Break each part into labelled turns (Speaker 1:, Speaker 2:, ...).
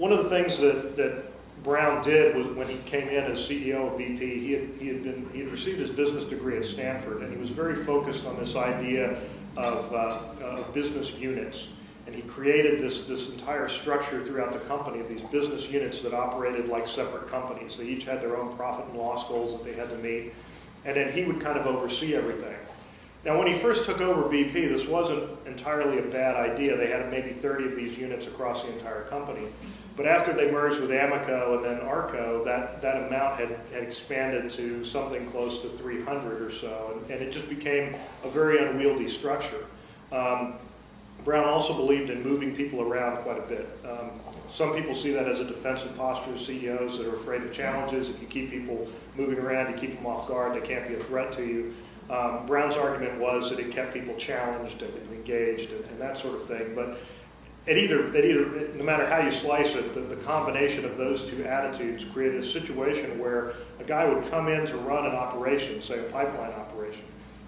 Speaker 1: one of the things that Brown did was when he came in as CEO of BP, he had received his business degree at Stanford, and he was very focused on this idea of business units. And he created this entire structure throughout the company of these business units that operated like separate companies. They each had their own profit and loss goals that they had to meet, and then he would kind of oversee everything. Now, when he first took over BP, this wasn't entirely a bad idea. They had maybe 30 of these units across the entire company. But after they merged with Amoco and then Arco, that amount had expanded to something close to 300 or so, and it just became a very unwieldy structure. Brown also believed in moving people around quite a bit. Some people see that as a defensive posture of CEOs that are afraid of challenges. If you keep people moving around, you keep them off guard, they can't be a threat to you. Brown's argument was that it kept people challenged and engaged and that sort of thing. But no matter how you slice it, the combination of those two attitudes created a situation where a guy would come in to run an operation, say a pipeline operation.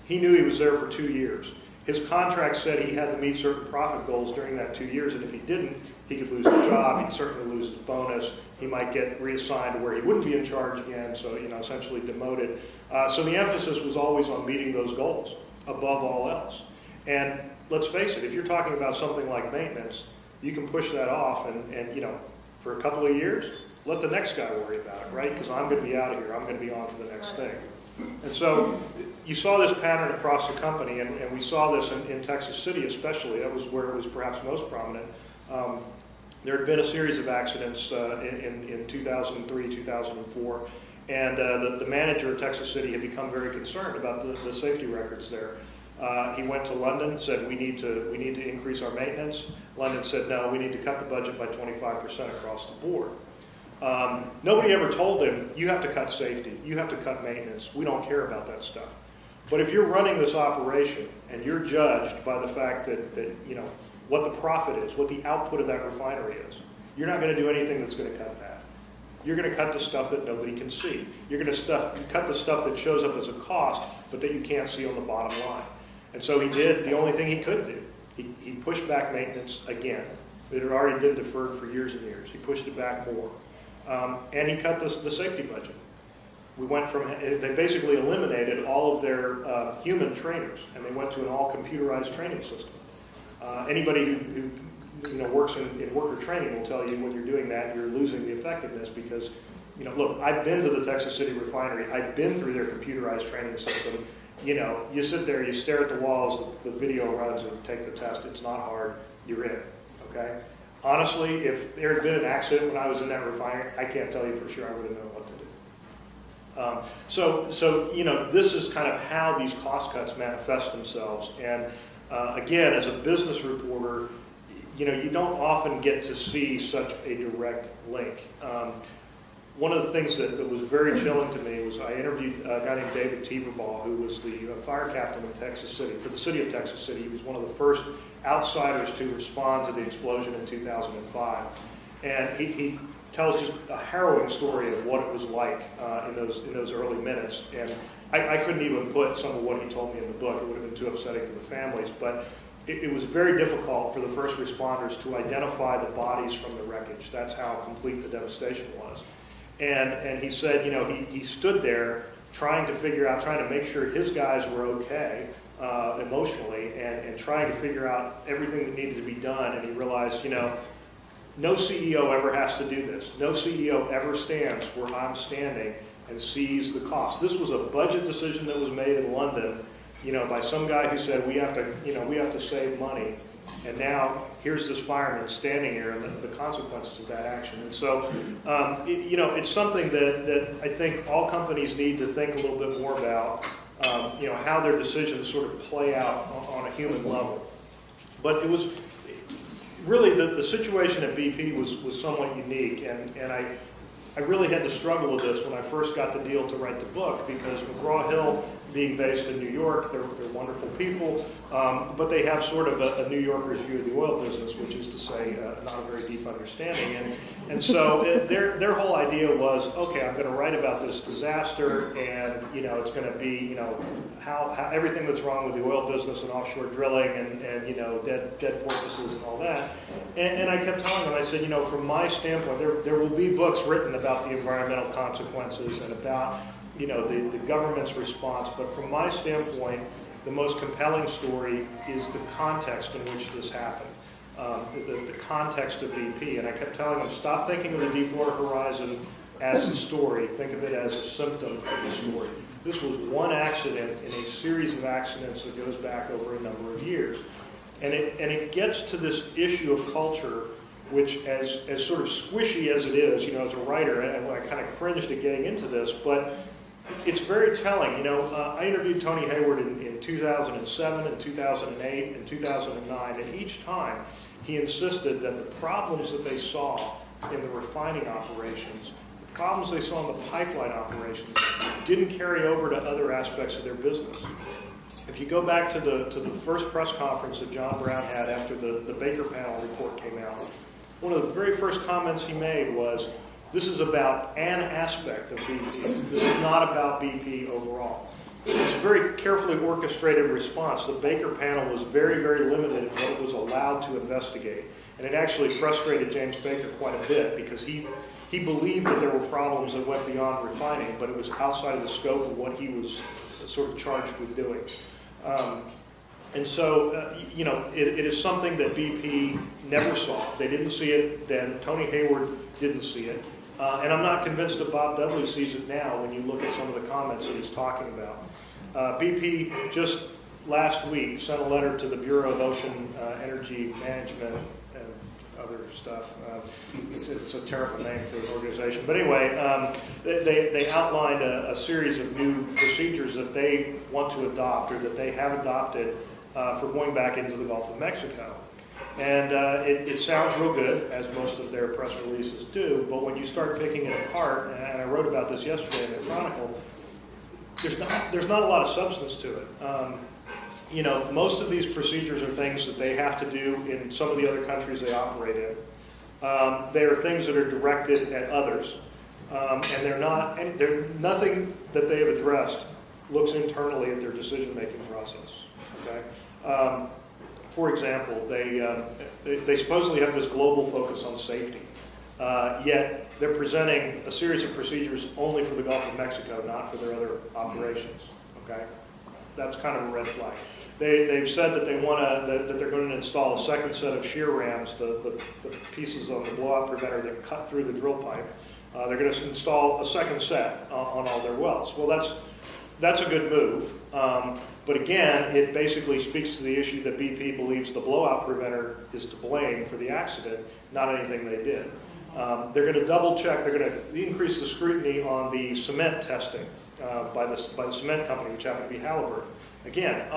Speaker 1: He knew he was there for 2 years. His contract said he had to meet certain profit goals during that 2 years, and if he didn't, he could lose his job, he'd certainly lose his bonus, he might get reassigned to where he wouldn't be in charge again, so essentially demoted. So the emphasis was always on meeting those goals above all else. And let's face it, if you're talking about something like maintenance, you can push that off and for a couple of years, let the next guy worry about it, right? Because I'm going to be out of here, I'm going to be on to the next thing. And so you saw this pattern across the company, and we saw this in Texas City especially. That was where it was perhaps most prominent. There had been a series of accidents in 2003, 2004, and the manager of Texas City had become very concerned about the safety records there. He went to London, said we need to increase our maintenance. London said no, we need to cut the budget by 25% across the board. Nobody ever told him, you have to cut safety, you have to cut maintenance, we don't care about that stuff. But if you're running this operation and you're judged by the fact that what the profit is, what the output of that refinery is, you're not going to do anything that's going to cut that. You're going to cut the stuff that nobody can see. You're going to cut the stuff that shows up as a cost, but that you can't see on the bottom line. And so he did the only thing he could do. He pushed back maintenance again. It had already been deferred for years and years. He pushed it back more. And he cut the safety budget. They basically eliminated all of their human trainers, and they went to an all computerized training system. Anybody who works in worker training will tell you when you're doing that, you're losing the effectiveness because, look, I've been to the Texas City refinery. I've been through their computerized training system. You sit there, you stare at the walls, the video runs, and you take the test. It's not hard. You're in, okay? Honestly, if there had been an accident when I was in that refinery, I can't tell you for sure I would have known what to do. So this is kind of how these cost cuts manifest themselves. And again, as a business reporter, you don't often get to see such a direct link. One of the things that was very chilling to me was I interviewed a guy named David Teverball, who was the fire captain in Texas City, for the city of Texas City. He was one of the first outsiders to respond to the explosion in 2005. And he tells just a harrowing story of what it was like in those early minutes. And I couldn't even put some of what he told me in the book. It would have been too upsetting to the families. But it was very difficult for the first responders to identify the bodies from the wreckage. That's how complete the devastation was. And he said, he stood there trying to make sure his guys were okay emotionally and trying to figure out everything that needed to be done. And he realized, no CEO ever has to do this. No CEO ever stands where I'm standing and sees the cost. This was a budget decision that was made in London, by some guy who said we have to save money. And now here's this fireman standing here and the consequences of that action. And so, it's something that I think all companies need to think a little bit more about, how their decisions sort of play out on a human level. But it was really the situation at BP was somewhat unique, and I really had to struggle with this when I first got the deal to write the book, because McGraw-Hill being based in New York. They're wonderful people, but they have sort of a New Yorker's view of the oil business, which is to say not a very deep understanding. And so their whole idea was, okay, I'm going to write about this disaster, and it's going to be how everything that's wrong with the oil business and offshore drilling and dead porpoises and all that. And I kept telling them, I said, from my standpoint, there will be books written about the environmental consequences and about the government's response, but from my standpoint, the most compelling story is the context in which this happened, the context of BP. And I kept telling them, stop thinking of the Deepwater Horizon as the story, think of it as a symptom of the story. This was one accident in a series of accidents that goes back over a number of years. And it gets to this issue of culture, which as sort of squishy as it is, as a writer, and I kind of cringed at getting into this, but it's very telling. I interviewed Tony Hayward in 2007 and 2008 and 2009, and each time he insisted that the problems that they saw in the refining operations, the problems they saw in the pipeline operations, didn't carry over to other aspects of their business. If you go back to the first press conference that John Brown had after the Baker panel report came out, one of the very first comments he made was, this is about an aspect of BP. This is not about BP overall. It's a very carefully orchestrated response. The Baker panel was very, very limited in what it was allowed to investigate. And it actually frustrated James Baker quite a bit because he believed that there were problems that went beyond refining, but it was outside of the scope of what he was sort of charged with doing. And so, it is something that BP never saw. They didn't see it then. Tony Hayward didn't see it. And I'm not convinced that Bob Dudley sees it now when you look at some of the comments that he's talking about. BP just last week sent a letter to the Bureau of Ocean Energy Management and other stuff. It's a terrible name for an organization. But anyway, they outlined a series of new procedures that they want to adopt or that they have adopted for going back into the Gulf of Mexico. And it sounds real good, as most of their press releases do, but when you start picking it apart, and I wrote about this yesterday in the Chronicle, there's not a lot of substance to it. Most of these procedures are things that they have to do in some of the other countries they operate in. They are things that are directed at others, and they're nothing that they have addressed looks internally at their decision-making process. Okay. For example, they supposedly have this global focus on safety, yet they're presenting a series of procedures only for the Gulf of Mexico, not for their other operations. Okay, that's kind of a red flag. They've said that that they're going to install a second set of shear rams, the pieces on the blowout preventer that cut through the drill pipe. They're going to install a second set on all their wells. Well, that's a good move. But again, it basically speaks to the issue that BP believes the blowout preventer is to blame for the accident, not anything they did. They're going to double check, they're going to increase the scrutiny on the cement testing by the cement company, which happened to be Halliburton. Again,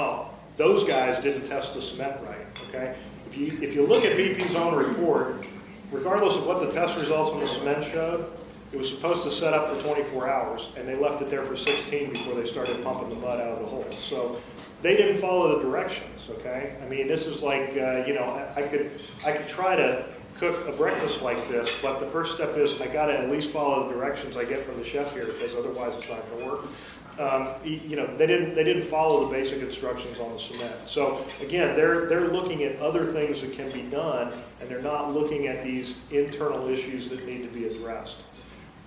Speaker 1: those guys didn't test the cement right, okay? If you look at BP's own report, regardless of what the test results on the cement showed, it was supposed to set up for 24 hours, and they left it there for 16 before they started pumping the mud out of the hole. So they didn't follow the directions, okay? I mean, this is like, I could try to cook a breakfast like this, but the first step is I got to at least follow the directions I get from the chef here, because otherwise it's not going to work. They didn't follow the basic instructions on the cement. So again, they're looking at other things that can be done, and they're not looking at these internal issues that need to be addressed.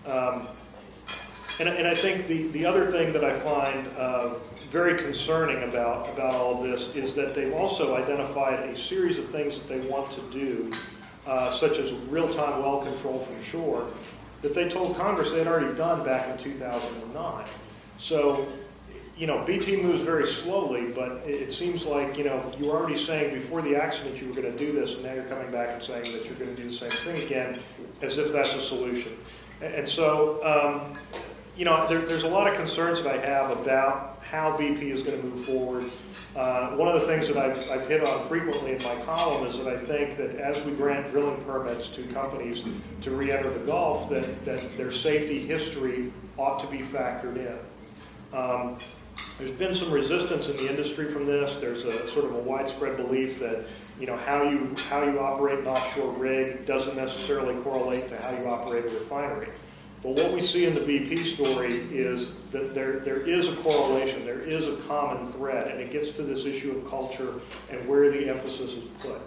Speaker 1: And I think the other thing that I find very concerning about all of this is that they've also identified a series of things that they want to do, such as real-time well control from shore, that they told Congress they had already done back in 2009. So, BP moves very slowly, but it seems like, you were already saying before the accident you were going to do this, and now you're coming back and saying that you're going to do the same thing again, as if that's a solution. And so, there's a lot of concerns that I have about how BP is going to move forward. One of the things that I've hit on frequently in my column is that I think that as we grant drilling permits to companies to re-enter the Gulf, that their safety history ought to be factored in. There's been some resistance in the industry from this. There's a sort of a widespread belief that, you know, how you operate an offshore rig doesn't necessarily correlate to how you operate a refinery. But what we see in the BP story is that there is a correlation, there is a common thread, and it gets to this issue of culture and where the emphasis is put.